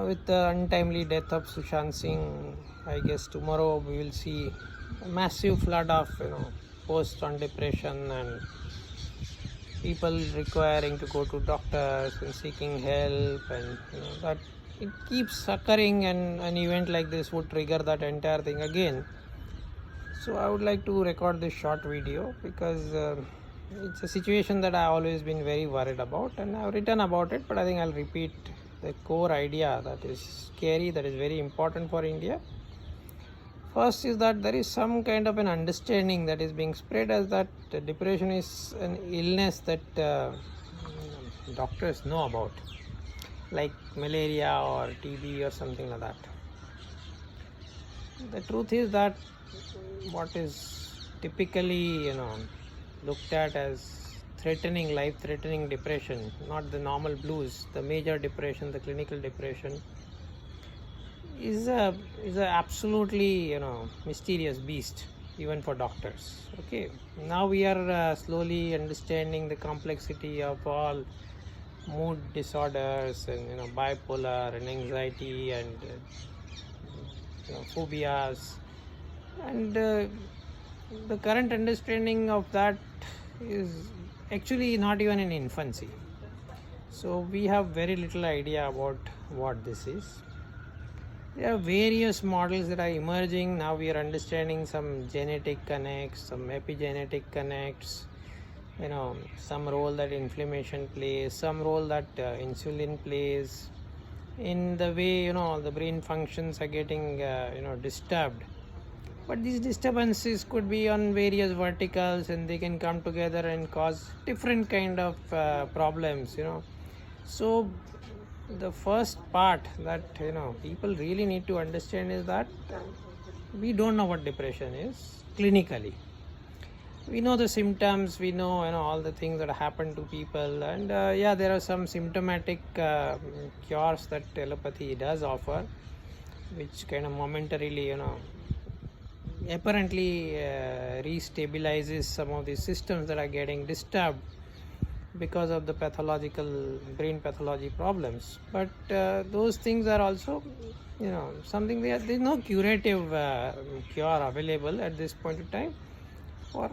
with the untimely death of Sushant Singh, I guess tomorrow we will see a massive flood of posts on depression and people requiring to go to doctors and seeking help, and that it keeps occurring, and an event like this would trigger that entire thing again. So I would like to record this short video because it's a situation that I always been very worried about, and I've written about it, but I think I'll repeat the core idea that is scary, that is very important for India. First is that there is some kind of an understanding that is being spread as that depression is an illness that doctors know about, like malaria or TB or something like that. The truth is that what is typically looked at as threatening, life-threatening depression, not the normal blues, the major depression, the clinical depression, is a absolutely mysterious beast even for doctors. Okay, now we are slowly understanding the complexity of all mood disorders and bipolar and anxiety and phobias, and the current understanding of that is actually not even in infancy. So we have very little idea about what this is. There are various models that are emerging. Now we are understanding some genetic connects, some epigenetic connects, some role that inflammation plays, some role that insulin plays in the way the brain functions are getting disturbed. But these disturbances could be on various verticals, and they can come together and cause different kind of problems. So the first part that people really need to understand is that we don't know what depression is clinically. We know the symptoms, we know all the things that happen to people, and there are some symptomatic cures that allopathy does offer, which kind of momentarily apparently restabilizes some of the systems that are getting disturbed because of the pathological brain pathology problems. But those things are also something there's no curative cure available at this point in time for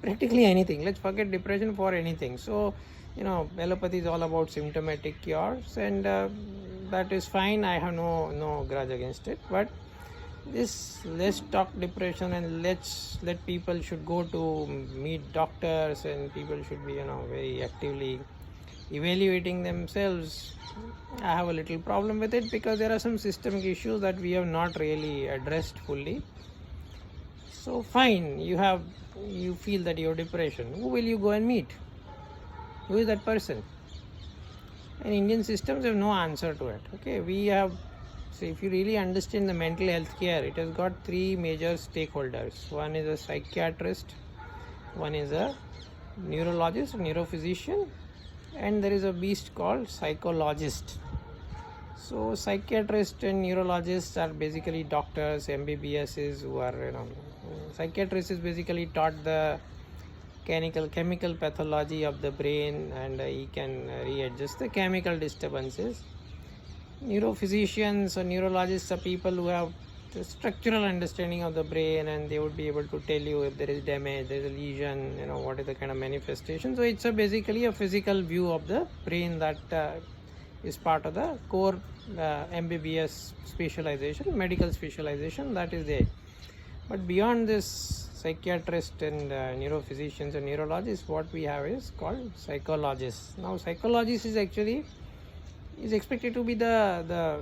practically anything. Let's forget depression, for anything. So allopathy is all about symptomatic cures, and that is fine. I have no grudge against it, but let's talk depression, and let people should go to meet doctors, and people should be very actively evaluating themselves. I have a little problem with it because there are some systemic issues that we have not really addressed fully. So fine, you feel that you have depression. Who will you go and meet? Who is that person? And Indian systems have no answer to it. Okay, we have. So if you really understand the mental health care, it has got three major stakeholders. One is a psychiatrist, one is a neurologist, neurophysician, and there is a beast called psychologist. So psychiatrists and neurologists are basically doctors, MBBSs, who are psychiatrist is basically taught the chemical pathology of the brain, and he can readjust the chemical disturbances. Neurophysicians or neurologists are people who have the structural understanding of the brain, and they would be able to tell you if there is damage, there is a lesion, what is the kind of manifestation. So it's basically a physical view of the brain that is part of the core MBBS specialization, medical specialization that is there. But beyond this psychiatrist and neurophysicians and neurologists, what we have is called psychologists. Now psychologist is expected to be the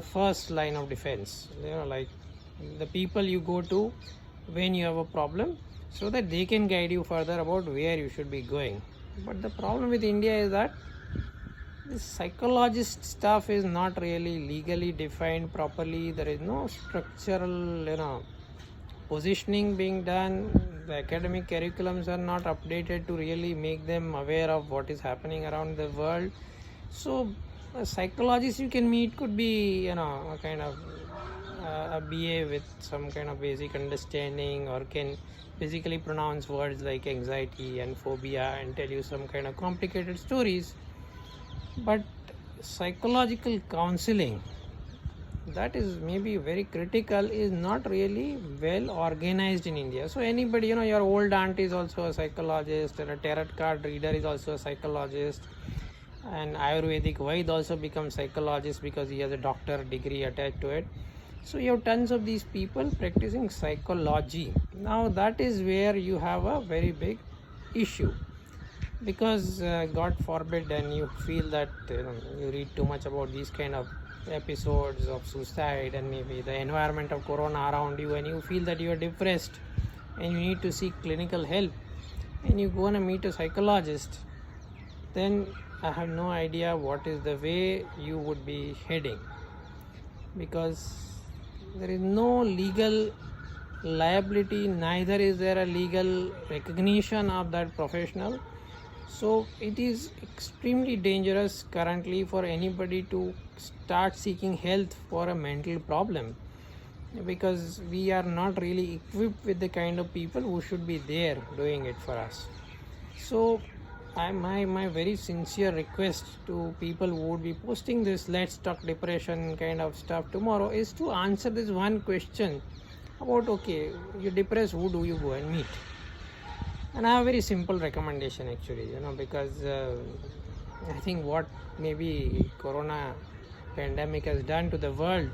first line of defense, like the people you go to when you have a problem, so that they can guide you further about where you should be going. But the problem with India is that this psychologist stuff is not really legally defined properly. There is no structural positioning being done. The academic curriculums are not updated to really make them aware of what is happening around the world. So a psychologist you can meet could be a kind of a BA with some kind of basic understanding, or can basically pronounce words like anxiety and phobia and tell you some kind of complicated stories. But psychological counseling, that is maybe very critical, is not really well organized in India. So anybody, your old aunt is also a psychologist, and a tarot card reader is also a psychologist, and Ayurvedic Vaid also becomes psychologist because he has a doctor degree attached to it. So you have tons of these people practicing psychology. Now that is where you have a very big issue, because God forbid, and you feel that you read too much about these kind of episodes of suicide and maybe the environment of corona around you, and you feel that you are depressed and you need to seek clinical help, and you go and meet a psychologist, then I have no idea what is the way you would be heading, because there is no legal liability, neither is there a legal recognition of that professional. So it is extremely dangerous currently for anybody to start seeking help for a mental problem, because we are not really equipped with the kind of people who should be there doing it for us. So my very sincere request to people who would be posting this let's talk depression kind of stuff tomorrow is to answer this one question about, okay, you're depressed, who do you go and meet? And I have a very simple recommendation actually, because I think what maybe corona pandemic has done to the world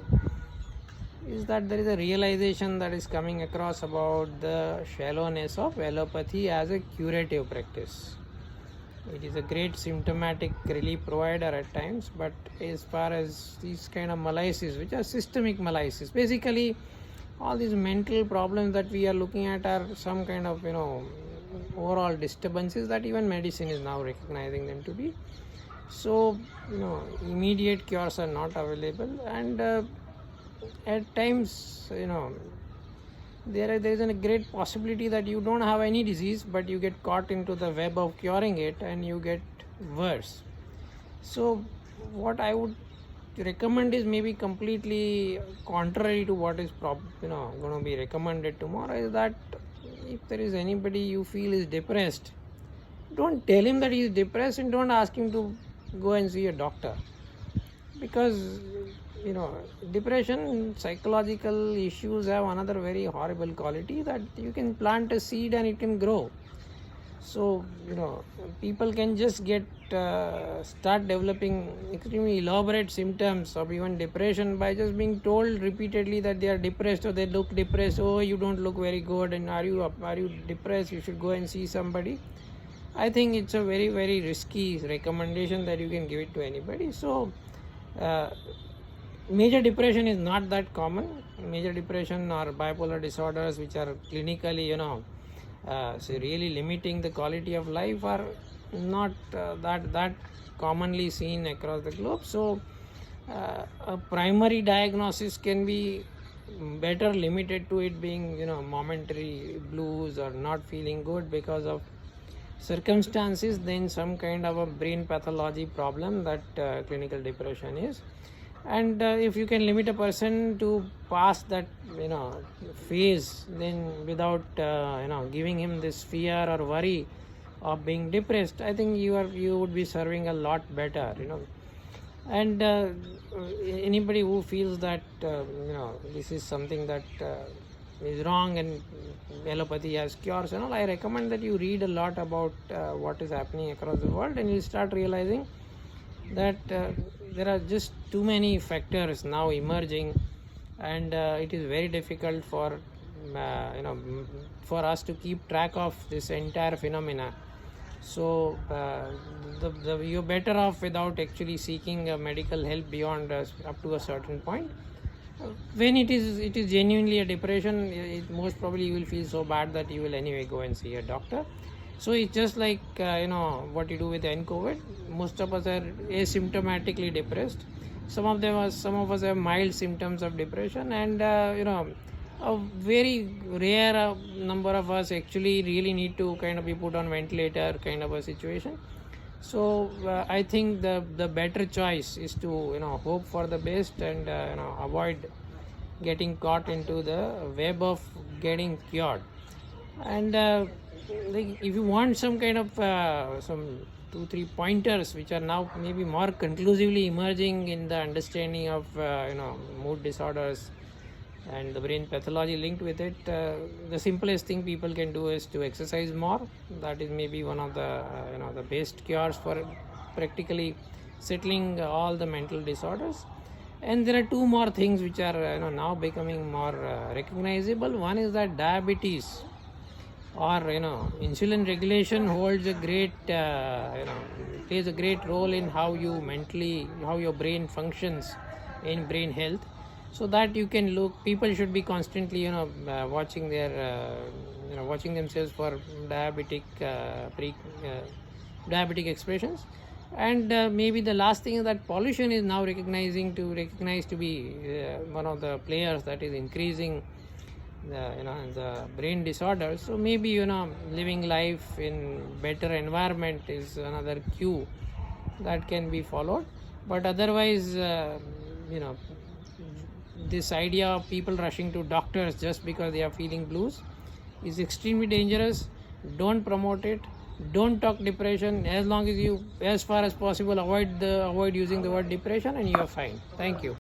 is that there is a realization that is coming across about the shallowness of allopathy as a curative practice. It is a great symptomatic relief provider at times, but as far as these kind of malaise, which are systemic malaise, basically all these mental problems that we are looking at are some kind of overall disturbances that even medicine is now recognizing them to be. So immediate cures are not available, and at times there is a great possibility that you don't have any disease, but you get caught into the web of curing it and you get worse. So what I would recommend is maybe completely contrary to what is going to be recommended tomorrow, is that if there is anybody you feel is depressed, don't tell him that he is depressed, and don't ask him to go and see a doctor, because depression, psychological issues have another very horrible quality, that you can plant a seed and it can grow. So people can just start developing extremely elaborate symptoms of even depression by just being told repeatedly that they are depressed, or they look depressed. Oh, you don't look very good, and are you depressed? You should go and see somebody. I think it's a very, very risky recommendation that you can give it to anybody. So major depression is not that common. Major depression or bipolar disorders, which are clinically so really limiting the quality of life, are not that commonly seen across the globe. So a primary diagnosis can be better limited to it being momentary blues or not feeling good because of circumstances than some kind of a brain pathology problem that clinical depression is. And if you can limit a person to pass that phase, then without giving him this fear or worry of being depressed, I think you would be serving a lot better. And anybody who feels that this is something that is wrong and allopathy has cures and all, I recommend that you read a lot about what is happening across the world, and you start realizing that there are just too many factors now emerging, and it is very difficult for us to keep track of this entire phenomena. So you're better off without actually seeking medical help beyond up to a certain point. When it is genuinely a depression, most probably you will feel so bad that you will anyway go and see a doctor. So it's just like what you do with COVID. Most of us are asymptomatically depressed. Some of us have mild symptoms of depression, and a very rare number of us actually really need to kind of be put on ventilator kind of a situation. So I think the better choice is to hope for the best and avoid getting caught into the web of getting cured. And if you want some kind of some 2-3 pointers which are now maybe more conclusively emerging in the understanding of mood disorders and the brain pathology linked with it. The simplest thing people can do is to exercise more. That is maybe one of the the best cures for practically settling all the mental disorders. And there are two more things which are now becoming more recognizable. One is that diabetes or insulin regulation holds a great plays a great role in how your brain functions in brain health. So that you can look, people should be constantly watching themselves for diabetic expressions. And maybe the last thing is that pollution is now recognized to be one of the players that is increasing the brain disorders. So maybe living life in better environment is another cue that can be followed. But otherwise this idea of people rushing to doctors just because they are feeling blues is extremely dangerous. Don't promote it. Don't talk depression. As long as you, as far as possible, avoid using the word depression, and you are fine. Thank you.